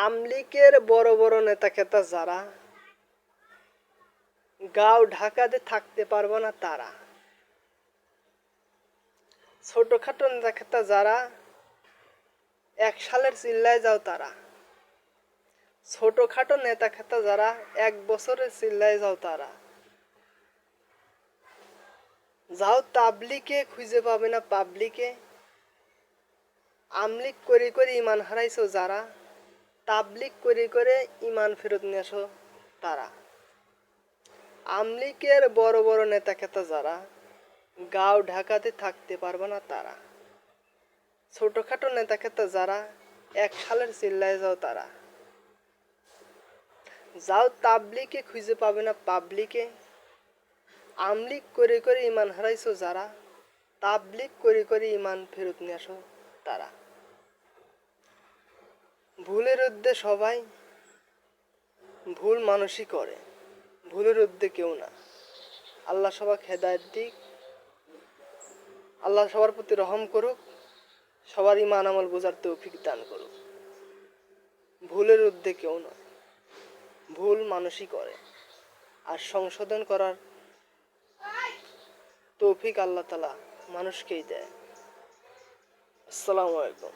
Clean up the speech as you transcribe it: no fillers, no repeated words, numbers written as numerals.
আমলিকের বড় বড় নেতা খেতা যারা গাঁও ঢাকাতে থাকতে পারবো না তারা, ছোটখাটো নেতা খেতা যারা এক সালের চিল্লায় যাও তারা, ছোটখাটো নেতা খেতা যারা এক বছরের চিল্লায় যাও তারা, যাও তাবলিকে খুঁজে পাবে না পাবলিকে, আমলিক করে করে ইমান হারাইছো যারা, তাবলিক করে করে ইমান ফেরত নিয়ে আসো তারা। আমলিকের বড় বড় নেতা খেতা যারা গাঁও ঢাকাতে থাকতে পারবে না তারা, ছোটখাটো নেতা খেতা যারা এক সালের চিল্লায় যাও তারা, যাও তাবলিকে খুঁজে পাবে না পাবলিকে, আমলিক করে করে ইমান হারাইছো যারা, তাবলিক করে করে ইমান ফেরত নিয়ে আসো তারা। ভুলের ঊর্ধ্বে সবাই, ভুল মানুষই করে, ভুলের ঊর্ধ্বে কেউ না। আল্লাহ সবাইকে হেদায়েত দিক, আল্লাহ সবার প্রতি রহম করুক, সবার ইমান আমল বোঝার তৌফিক দান করুক। ভুলের ঊর্ধ্বে কেউ নয়, ভুল মানুষই করে, আর সংশোধন করার তৌফিক আল্লাহ তাআলা মানুষকেই দেয়। আসসালামু আলাইকুম।